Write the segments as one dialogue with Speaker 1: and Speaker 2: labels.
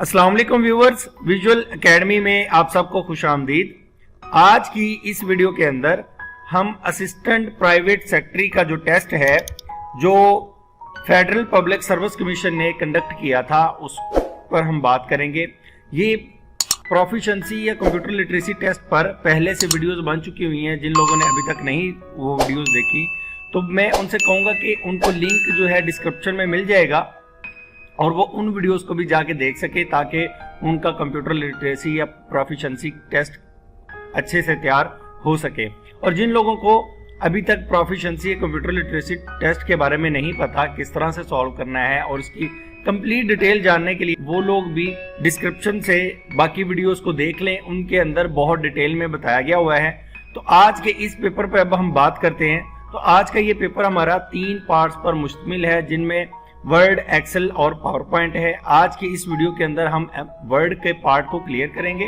Speaker 1: अस्सलाम वालेकुम viewers, visual academy में आप सबको खुशामदीद। आज की इस वीडियो के अंदर हम असिस्टेंट प्राइवेट सेक्रेटरी का जो टेस्ट है जो फेडरल पब्लिक सर्विस कमीशन ने कंडक्ट किया था उस पर हम बात करेंगे। ये प्रोफिशिएंसी या कंप्यूटर लिटरेसी टेस्ट पर पहले से वीडियोस बन चुकी हुई हैं। जिन लोगों ने अभी तक नहीं वो वीडियोस देखी तो मैं उनसे कहूँगा कि उनको लिंक जो है डिस्क्रिप्शन में मिल जाएगा और वो उन वीडियोस को भी जाके देख सके ताकि उनका कंप्यूटर लिटरेसी या प्रोफिशिएंसी टेस्ट अच्छे से तैयार हो सके। और जिन लोगों को अभी तक प्रोफिशिएंसी या कंप्यूटर लिटरेसी टेस्ट के बारे में नहीं पता किस तरह से सॉल्व करना है और इसकी कंप्लीट डिटेल जानने के लिए वो लोग भी डिस्क्रिप्शन से बाकी वीडियोस को देख लें, उनके अंदर बहुत डिटेल में बताया गया हुआ है। तो आज के इस पेपर पर अब हम बात करते हैं। तो आज का ये पेपर हमारा 3 पार्ट्स पर मुश्तमिल है जिनमें वर्ड, एक्सेल और पावर पॉइंट है। आज की इस वीडियो के अंदर हम वर्ड के पार्ट को क्लियर करेंगे।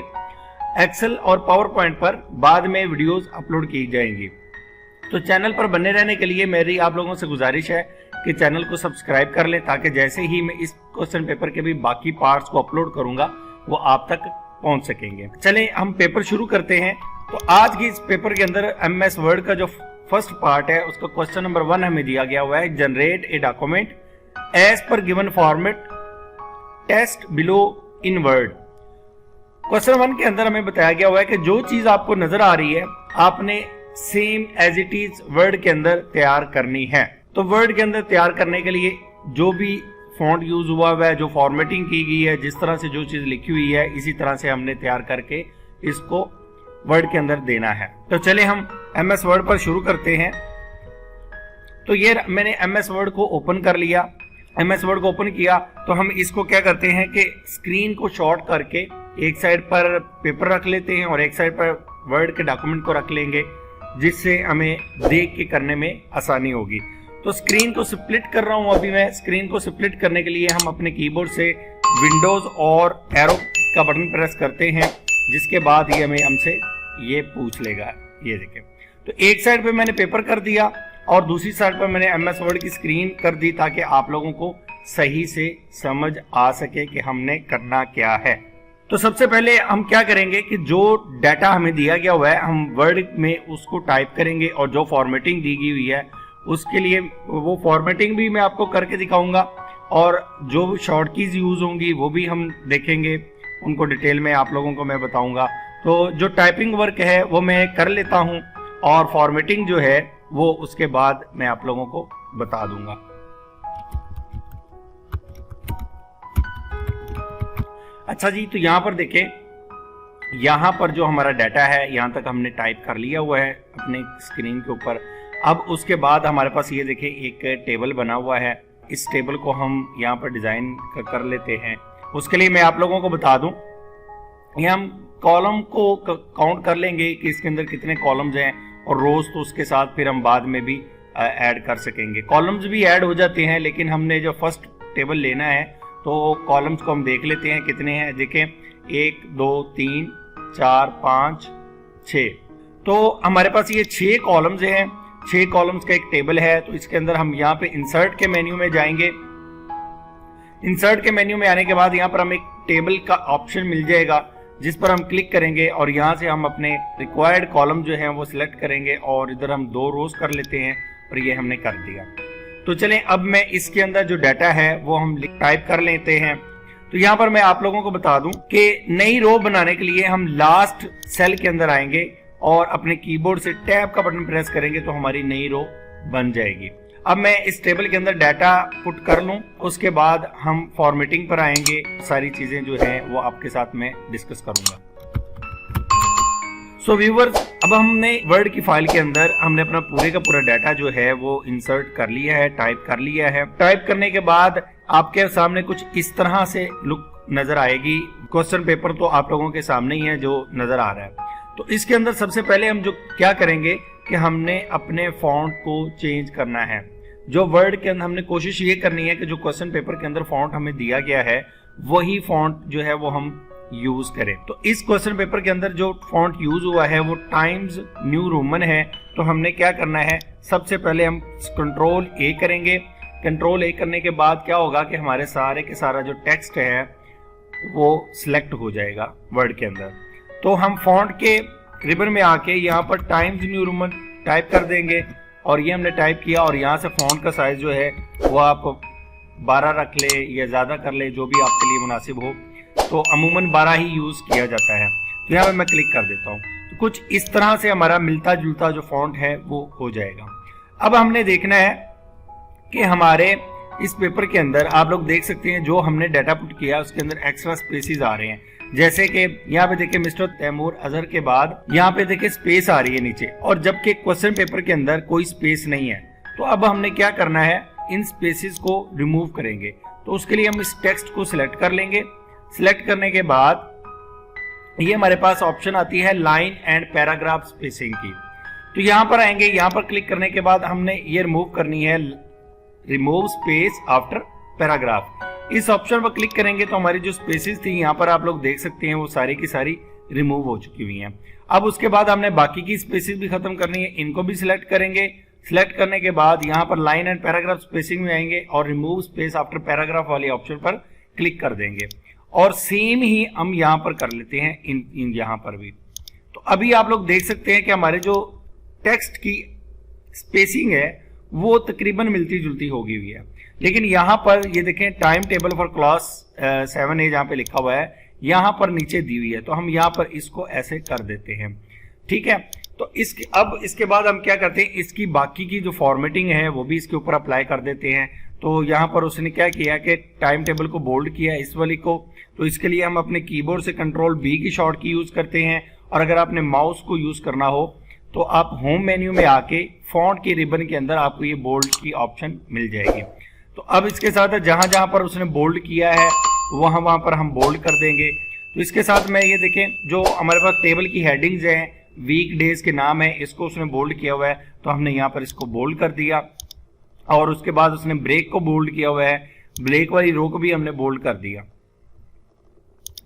Speaker 1: एक्सेल और पावर पॉइंट पर बाद में वीडियोस अपलोड की जाएंगी। तो चैनल पर बने रहने के लिए मेरी आप लोगों से गुजारिश है कि चैनल को सब्सक्राइब कर लें ताकि जैसे ही मैं इस क्वेश्चन पेपर के भी बाकी पार्ट्स को अपलोड करूंगा वो आप तक पहुंच सकेंगे। चलें हम पेपर शुरू करते हैं। तो आज की इस पेपर के अंदर MS वर्ड का जो फर्स्ट पार्ट है उसका क्वेश्चन नंबर 1 हमें दिया गया हुआ है। Generate a document as per given format text below in Word. Question 1 के अंदर हमें बताया गया हुआ है कि जो चीज आपको नजर आ रही है आपने same as it is Word के अंदर तैयार करनी है। तो वर्ड के अंदर तैयार करने के लिए जो भी फॉन्ट यूज हुआ है, जो फॉर्मेटिंग की गई है, जिस तरह से जो चीज लिखी हुई है इसी तरह से हमने तैयार करके इसको वर्ड के अंदर देना है। तो चले हम MS वर्ड पर शुरू करते हैं। तो ये मैंने MS वर्ड को ओपन कर लिया। MS वर्ड को ओपन किया तो हम इसको क्या करते हैं कि स्क्रीन को शॉर्ट करके एक साइड पर पेपर रख लेते हैं और एक साइड पर वर्ड के डॉक्यूमेंट को रख लेंगे जिससे हमें देख के करने में आसानी होगी। तो स्क्रीन को स्प्लिट कर रहा हूं अभी मैं। स्क्रीन को स्प्लिट करने के लिए हम अपने कीबोर्ड से विंडोज और एरो का बटन प्रेस करते हैं जिसके बाद ये हमें हमसे ये पूछ लेगा। ये देखें, तो एक साइड पे मैंने पेपर कर दिया और दूसरी साइड पर मैंने MS वर्ड की स्क्रीन कर दी ताकि आप लोगों को सही से समझ आ सके कि हमने करना क्या है। तो सबसे पहले हम क्या करेंगे कि जो डाटा हमें दिया गया हुआ है हम वर्ड में उसको टाइप करेंगे और जो फॉर्मेटिंग दी गई हुई है उसके लिए वो फॉर्मेटिंग भी मैं आपको करके दिखाऊंगा और जो शॉर्ट कीज यूज होंगी वो भी हम देखेंगे, उनको डिटेल में आप लोगों को मैं बताऊंगा। तो जो टाइपिंग वर्क है वो मैं कर लेता हूं और फॉर्मेटिंग जो है वो उसके बाद मैं आप लोगों को बता दूंगा। अच्छा जी, तो यहां पर देखें, यहां पर जो हमारा डाटा है यहां तक हमने टाइप कर लिया हुआ है अपने स्क्रीन के ऊपर। अब उसके बाद हमारे पास ये देखें एक टेबल बना हुआ है। इस टेबल को हम यहां पर डिजाइन कर लेते हैं। उसके लिए मैं आप लोगों को बता दूं, ये हम कॉलम को काउंट कर लेंगे कि इसके अंदर कितने कॉलम्स हैं और रोज तो उसके साथ फिर हम बाद में भी ऐड कर सकेंगे। कॉलम्स भी ऐड हो जाते हैं लेकिन हमने जो फर्स्ट टेबल लेना है तो कॉलम्स को हम देख लेते हैं कितने हैं। देखें 1 2 3 4 5 6। तो हमारे पास ये 6 कॉलम्स हैं। 6 कॉलम्स का एक टेबल है। तो इसके अंदर हम यहाँ पे इंसर्ट के मेन्यू में जाएंगे। इंसर्ट के मेन्यू में आने के बाद यहाँ पर हम एक टेबल का ऑप्शन मिल जाएगा जिस पर हम क्लिक करेंगे और यहाँ से हम अपने रिक्वायर्ड कॉलम जो है वो सिलेक्ट करेंगे और इधर हम 2 रोज कर लेते हैं और ये हमने कर दिया। तो चलें अब मैं इसके अंदर जो डाटा है वो हम टाइप कर लेते हैं। तो यहाँ पर मैं आप लोगों को बता दूं कि नई रो बनाने के लिए हम लास्ट सेल के अंदर आएंगे और अपने कीबोर्ड से टैब का बटन प्रेस करेंगे तो हमारी नई रो बन जाएगी। अब मैं इस टेबल के अंदर डाटा पुट कर लूं, उसके बाद हम फॉर्मेटिंग पर आएंगे। सारी चीजें जो हैं वो आपके साथ में डिस्कस करूंगा। सो व्यूवर्स, अब हमने वर्ड की फाइल के अंदर हमने अपना पूरे का पूरा डाटा जो है वो इंसर्ट कर लिया है, टाइप कर लिया है। टाइप करने के बाद आपके सामने कुछ इस तरह से लुक नजर आएगी। क्वेश्चन पेपर तो आप लोगों के सामने ही है जो नजर आ रहा है। तो इसके अंदर सबसे पहले हम जो क्या करेंगे कि हमने अपने फॉन्ट को चेंज करना है। जो वर्ड के अंदर हमने कोशिश ये करनी है कि जो क्वेश्चन पेपर के अंदर फॉन्ट हमें दिया गया है वही फॉन्ट जो है वो हम यूज करें। तो इस क्वेश्चन पेपर के अंदर जो फॉन्ट यूज हुआ है वो टाइम्स न्यू रोमन है। तो हमने क्या करना है, सबसे पहले हम कंट्रोल A करेंगे। कंट्रोल A करने के बाद क्या होगा कि हमारे सारे के सारा जो टेक्स्ट है वो सिलेक्ट हो जाएगा वर्ड के अंदर। तो हम फॉन्ट के रिबन में आके यहाँ पर टाइम्स न्यू रोमन टाइप कर देंगे और ये हमने टाइप किया और यहाँ से फॉन्ट का साइज जो है वो आप 12 रख ले या ज़्यादा कर ले, जो भी आपके लिए मुनासिब हो। तो अमूमन 12 ही यूज़ किया जाता है। तो यहाँ पर मैं क्लिक कर देता हूँ। तो कुछ इस तरह से हमारा मिलता जुलता जो फॉन्ट है वो हो जाएगा। अब हमने देखना है कि हमारे इस पेपर के अंदर आप लोग देख सकते हैं जो हमने डाटा पुट किया उसके अंदर एक्स्ट्रा स्पेसिस आ रहे हैं। जैसे कि यहाँ पे देखिए मिस्टर तैमूर अजहर के बाद यहाँ पे देखिए स्पेस आ रही है नीचे, और जबकि क्वेश्चन पेपर के अंदर कोई स्पेस नहीं है। तो अब हमने क्या करना है, इन स्पेसिस को रिमूव करेंगे। तो उसके लिए हम इस टेक्स्ट को सिलेक्ट कर लेंगे। सिलेक्ट करने के बाद ये हमारे पास ऑप्शन आती है लाइन एंड पैराग्राफ स्पेसिंग की। तो यहाँ पर आएंगे, यहाँ पर क्लिक करने के बाद हमने ये रिमूव करनी है, रिमूव स्पेस आफ्टर पैराग्राफ। इस ऑप्शन पर क्लिक करेंगे तो हमारी जो स्पेसेस थी यहाँ पर आप लोग देख सकते हैं वो सारी की सारी रिमूव हो चुकी हुई हैं। अब उसके बाद हमने बाकी की स्पेसेस भी खत्म करनी है, इनको भी सिलेक्ट करेंगे। सिलेक्ट करने के बाद यहाँ पर लाइन एंड पैराग्राफ स्पेसिंग में आएंगे और रिमूव स्पेस आफ्टर पैराग्राफ वाले ऑप्शन पर क्लिक कर देंगे और सेम ही हम यहाँ पर कर लेते हैं इन यहाँ पर भी। तो अभी आप लोग देख सकते हैं कि हमारे जो टेक्स्ट की स्पेसिंग है वो तकरीबन मिलती जुलती होगी हुई है। लेकिन यहाँ पर ये देखें time table for class 7A जहाँ पे लिखा हुआ है यहाँ पर नीचे दी हुई है। तो हम यहाँ पर इसको ऐसे कर देते हैं, ठीक है। तो इसके बाद हम क्या करते हैं, इसकी बाकी की जो फॉर्मेटिंग है वो भी इसके ऊपर अप्लाई कर देते हैं। तो यहाँ पर उसने क्या किया कि टाइम टेबल को बोल्ड किया इस वाली को। तो इसके लिए हम अपने कीबोर्ड से कंट्रोल B की शॉर्ट की यूज करते हैं, और अगर आपने माउस को यूज करना हो तो आप होम मेन्यू में आके फॉन्ट के रिबन के अंदर आपको ये बोल्ड की ऑप्शन मिल जाएगी। तो अब इसके साथ जहां जहां पर उसने बोल्ड किया है वहां पर हम बोल्ड कर देंगे। तो इसके साथ में ये देखें जो हमारे पास टेबल की हेडिंग्स हैं, वीक डेज के नाम है, इसको उसने बोल्ड किया हुआ है। तो हमने यहाँ पर इसको बोल्ड कर दिया और उसके बाद उसने ब्रेक को बोल्ड किया हुआ है, ब्रेक वाली रो को भी हमने बोल्ड कर दिया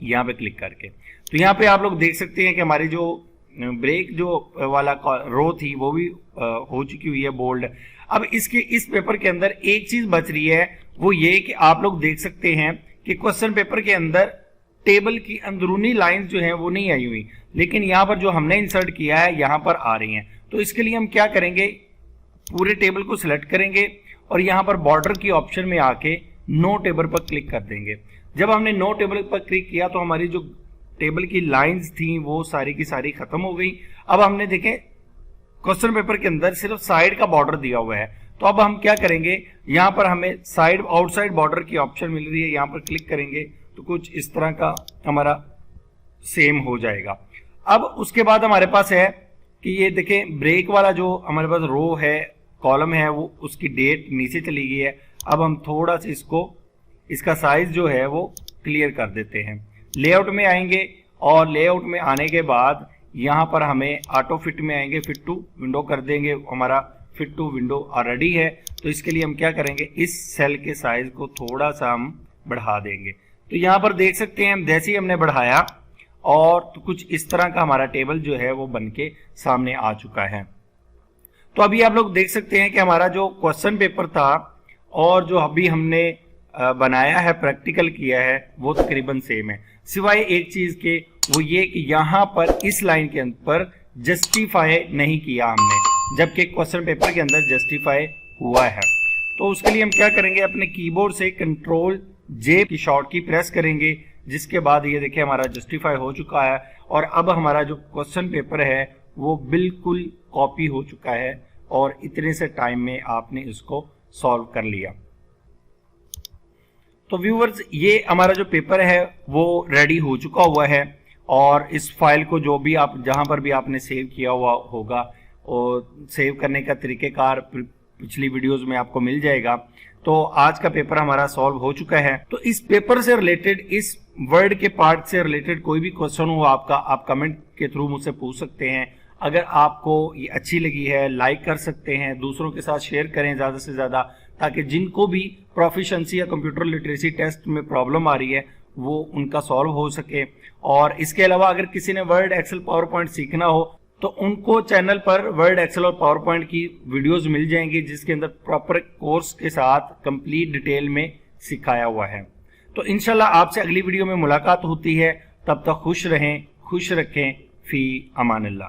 Speaker 1: यहाँ पे क्लिक करके। तो यहाँ पे आप लोग देख सकते हैं कि हमारी जो ब्रेक जो वाला रो थी वो भी हो चुकी हुई है बोल्ड। अब इस पेपर के अंदर एक चीज बच रही है, वो ये कि आप लोग देख सकते हैं कि क्वेश्चन पेपर के अंदर टेबल की अंदरूनी लाइंस जो हैं वो नहीं आई हुई, लेकिन यहाँ पर जो हमने इंसर्ट किया है यहाँ पर आ रही हैं। तो इसके लिए हम क्या करेंगे, पूरे टेबल को सिलेक्ट करेंगे और यहाँ पर बॉर्डर की ऑप्शन में आके नो टेबल पर क्लिक कर देंगे। जब हमने नो टेबल पर क्लिक किया तो हमारी जो टेबल की लाइंस थी वो सारी की सारी खत्म हो गई। अब हमने देखें क्वेश्चन पेपर के अंदर सिर्फ साइड का बॉर्डर दिया हुआ है। तो अब हम क्या करेंगे, यहाँ पर हमें साइड आउटसाइड बॉर्डर की ऑप्शन मिल रही है, यहाँ पर क्लिक करेंगे तो कुछ इस तरह का हमारा सेम हो जाएगा। अब उसके बाद हमारे पास है कि ये देखें ब्रेक वाला जो हमारे पास रो है, कॉलम है, वो उसकी डेट नीचे चली गई है। अब हम थोड़ा सा इसका साइज जो है वो क्लियर कर देते हैं। लेआउट में आएंगे और लेआउट में आने के बाद यहाँ पर हमें ऑटो फिट में आएंगे, फिट टू विंडो कर देंगे। हमारा फिट टू विंडो ऑलरेडी है, तो इसके लिए हम क्या करेंगे, इस सेल के साइज को थोड़ा सा हम बढ़ा देंगे। तो यहाँ पर देख सकते हैं जैसे ही हमने बढ़ाया और तो कुछ इस तरह का हमारा टेबल जो है वो बनके सामने आ चुका है। तो अभी आप लोग देख सकते हैं कि हमारा जो क्वेश्चन पेपर था और जो अभी हमने बनाया है, प्रैक्टिकल किया है, वो तकरीबन सेम है, सिवाय एक चीज के, वो ये कि यहाँ पर इस लाइन के अंदर जस्टिफाई नहीं किया हमने, जबकि क्वेश्चन पेपर के अंदर जस्टिफाई हुआ है। तो उसके लिए हम क्या करेंगे, अपने कीबोर्ड से कंट्रोल J की शॉर्ट की प्रेस करेंगे, जिसके बाद ये देखिए हमारा जस्टिफाई हो चुका है और अब हमारा जो क्वेश्चन पेपर है वो बिल्कुल कॉपी हो चुका है और इतने से टाइम में आपने इसको सॉल्व कर लिया। तो व्यूअर्स, ये हमारा जो पेपर है वो रेडी हो चुका हुआ है और इस फाइल को जो भी आप जहां पर भी आपने सेव किया हुआ होगा और सेव करने का तरीकेकार पिछली वीडियोस में आपको मिल जाएगा। तो आज का पेपर हमारा सॉल्व हो चुका है। तो इस पेपर से रिलेटेड, इस वर्ड के पार्ट से रिलेटेड कोई भी क्वेश्चन हो आपका, आप कमेंट के थ्रू मुझसे पूछ सकते हैं। अगर आपको ये अच्छी लगी है लाइक कर सकते हैं, दूसरों के साथ शेयर करें ज़्यादा से ज़्यादा, ताकि जिनको भी प्रोफिशिएंसी या कंप्यूटर लिटरेसी टेस्ट में प्रॉब्लम आ रही है वो उनका सॉल्व हो सके। और इसके अलावा अगर किसी ने वर्ड, एक्सेल, पावर पॉइंट सीखना हो तो उनको चैनल पर वर्ड, एक्सेल और पावर पॉइंट की वीडियोस मिल जाएंगी, जिसके अंदर प्रॉपर कोर्स के साथ कंप्लीट डिटेल में सिखाया हुआ है। तो तो इंशाल्लाह आपसे अगली वीडियो में मुलाकात होती है। तब तक खुश रहें, खुश रखें, फी अमानिल्लाह।